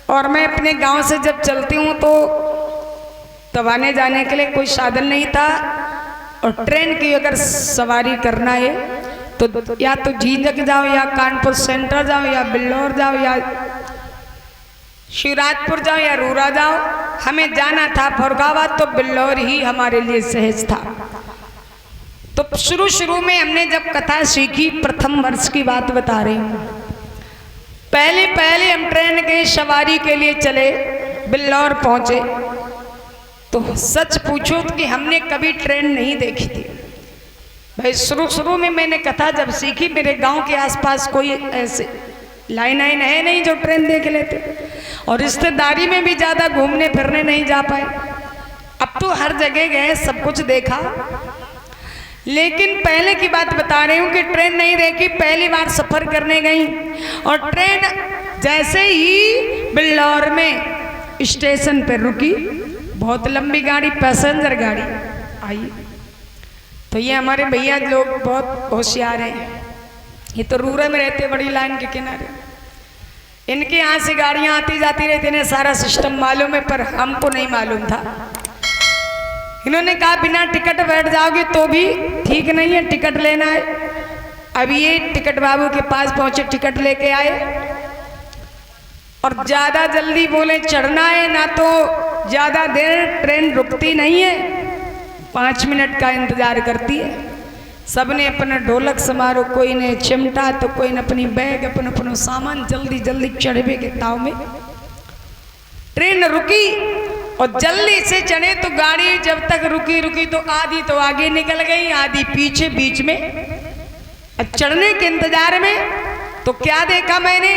और मैं अपने गांव से जब चलती हूँ तो तब आने जाने के लिए कोई साधन नहीं था। और ट्रेन की अगर सवारी करना है तो या तो झीझक जाओ या कानपुर सेंटर जाओ या बिल्लौर जाओ या शिवराजपुर जाओ या रूरा जाओ। हमें जाना था फरुखाबाद, तो बिल्लौर ही हमारे लिए सहज था। तो शुरू में हमने जब कथा सीखी, प्रथम वर्ष की बात बता रही हूँ, पहले हम ट्रेन की सवारी के लिए चले, बिल्लौर पहुंचे तो सच पूछो कि हमने कभी ट्रेन नहीं देखी थी भाई। शुरू में मैंने कथा जब सीखी, मेरे गांव के आसपास कोई ऐसे लाइन है नहीं जो ट्रेन देख लेते, और रिश्तेदारी में भी ज़्यादा घूमने फिरने नहीं जा पाए। अब तो हर जगह गए, सब कुछ देखा, लेकिन पहले की बात बता रही हूँ कि ट्रेन नहीं देखी। पहली बार सफ़र करने गई और ट्रेन जैसे ही बिल्लौर में स्टेशन पर रुकी, बहुत लंबी गाड़ी, पैसेंजर गाड़ी आई, तो ये हमारे भैया लोग बहुत होशियार हैं, ये तो रूरे में रहते, बड़ी लाइन के किनारे, इनके यहाँ से गाड़ियाँ आती जाती रहती, इन्हें सारा सिस्टम मालूम है, पर हमको नहीं मालूम था। इन्होंने कहा बिना टिकट बैठ जाओगे तो भी ठीक नहीं है, टिकट लेना है। अब ये टिकट बाबू के पास पहुंचे, टिकट लेके आए और ज़्यादा जल्दी बोले चढ़ना है ना, तो ज़्यादा देर ट्रेन रुकती नहीं है, 5 मिनट का इंतज़ार करती है। सबने अपना ढोलक समारो, कोई ने चिमटा तो कोई ने अपनी बैग, अपना सामान जल्दी जल्दी चढ़े के ताव में ट्रेन रुकी और जल्दी से चढ़े। तो गाड़ी जब तक रुकी तो आधी तो आगे निकल गई, आधी पीछे बीच में। चढ़ने के इंतजार में तो क्या देखा मैंने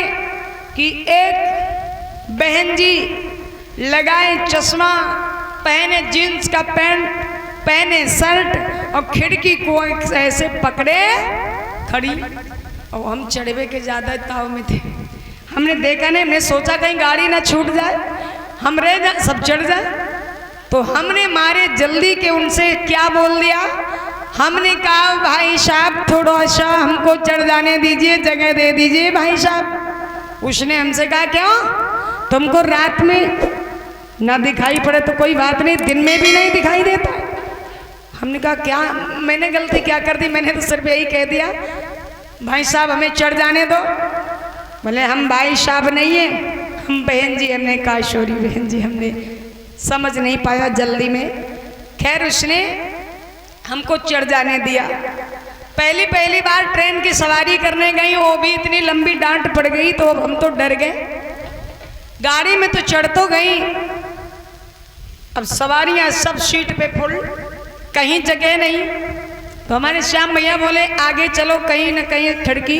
कि एक बहन जी लगाए चश्मा, पहने जीन्स का पैंट, पहने शर्ट और खिड़की को ऐसे पकड़े खड़ी, और हम चढ़वे के ज़्यादा ताव में थे। हमने देखा नहीं, हमने सोचा कहीं गाड़ी ना छूट जाए, हम रह जाए, सब चढ़ जाए। तो हमने मारे जल्दी के उनसे क्या बोल दिया, हमने कहा भाई साहब थोड़ा सा हमको चढ़ जाने दीजिए, जगह दे दीजिए भाई साहब। उसने हमसे कहा क्यों, तुमको रात में ना दिखाई पड़े तो कोई बात नहीं, दिन में भी नहीं दिखाई देता। हमने कहा क्या, मैंने गलती क्या कर दी, मैंने तो सिर्फ यही कह दिया भाई साहब हमें चढ़ जाने दो। बोले हम भाई साहब नहीं है, हम बहन जी। हमने कहा शोरी बहन जी, हमने समझ नहीं पाया जल्दी में। खैर उसने हमको चढ़ जाने दिया। पहली बार ट्रेन की सवारी करने गई, वो भी इतनी लंबी डांट पड़ गई तो हम तो डर गए। गाड़ी में तो चढ़ तो गई, अब सवारियां सब सीट पे फुल, कहीं जगह नहीं। तो हमारे श्याम भैया बोले आगे चलो, कहीं न कहीं खिड़की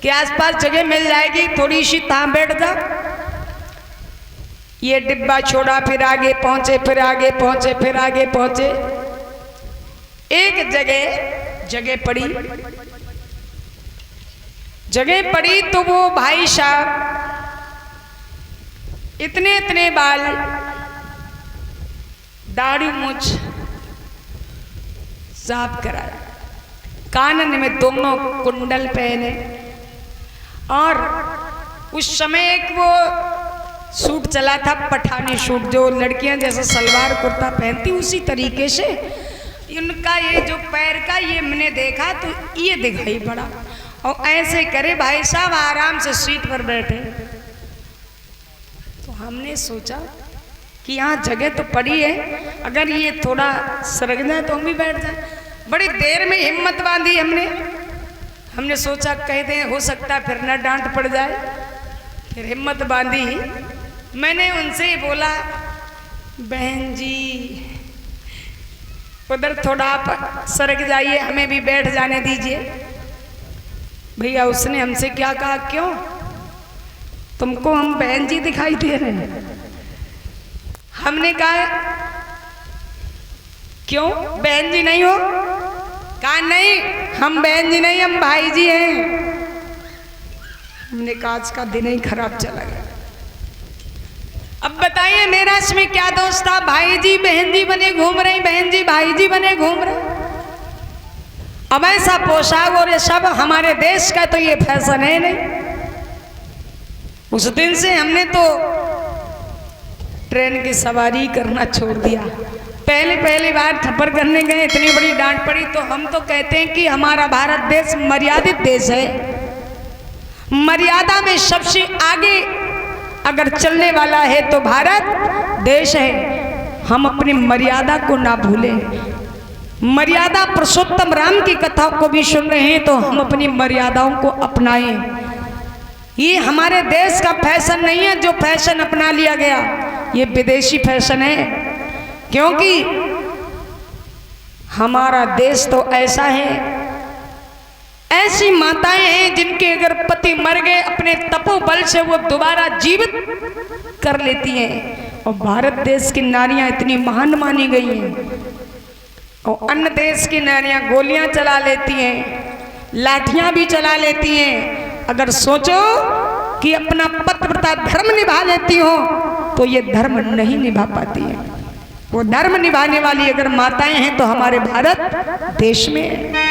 के आसपास जगह मिल जाएगी, थोड़ी सी तहाँ बैठ जा। ये डिब्बा छोड़ा, फिर आगे पहुंचे, फिर आगे पहुंचे, फिर आगे पहुंचे। एक जगह पड़ी तो वो भाई साहब इतने बाल, दाढ़ी मूछ साफ कराया, कानन में दोनों कुंडल पहने, और उस समय एक वो सूट चला था पठानी सूट, जो लड़कियां जैसे सलवार कुर्ता पहनती उसी तरीके से इनका ये जो पैर का ये मैंने देखा तो ये दिखाई पड़ा, और ऐसे करे भाई साहब आराम से सीट पर बैठे। तो हमने सोचा कि यहाँ जगह तो पड़ी है, अगर ये थोड़ा सरक जाए तो हम भी बैठ जाए। बड़ी देर में हिम्मत बांधी हमने सोचा कहते हैं हो सकता है फिर न डांट पड़ जाए। फिर हिम्मत बांधी, मैंने उनसे बोला बहन जी उधर थोड़ा आप सरक जाइए, हमें भी बैठ जाने दीजिए। भैया उसने हमसे क्या कहा, क्यों तुमको हम बहन जी दिखाई दे रहे हैं? हमने कहा क्यों बहन जी नहीं हो? कहा नहीं हम बहन जी नहीं, हम भाई जी हैं। हमने कहा आज का दिन ही खराब चला गया। अब बताइए मेरा इसमें क्या दोस्त था? भाई जी बहन जी बने घूम रही, बहन जी भाई जी बने घूम रहे। अब ऐसा पोशाक और ये सब हमारे देश का तो ये फैशन है नहीं। उस दिन से हमने तो ट्रेन की सवारी करना छोड़ दिया। पहली बार सफर करने गए, इतनी बड़ी डांट पड़ी। तो हम तो कहते हैं कि हमारा भारत देश मर्यादित देश है, मर्यादा में सबसे आगे अगर चलने वाला है तो भारत देश है। हम अपनी मर्यादा को ना भूलें। मर्यादा पुरुषोत्तम राम की कथा को भी सुन रहे हैं तो हम अपनी मर्यादाओं को अपनाएं। ये हमारे देश का फैशन नहीं है जो फैशन अपना लिया गया, ये विदेशी फैशन है। क्योंकि हमारा देश तो ऐसा है, ऐसी माताएं हैं जिनके अगर पति मर गए अपने तपोबल से वो दोबारा जीवित कर लेती हैं। और भारत देश की नारियां इतनी महान मानी गई हैं। और अन्य देश की नारियां गोलियां चला लेती हैं, लाठियां भी चला लेती हैं। अगर सोचो कि अपना पतिव्रता धर्म निभा लेती हो तो ये धर्म नहीं निभा पाती है। वो धर्म निभाने वाली अगर माताएं हैं तो हमारे भारत देश में है।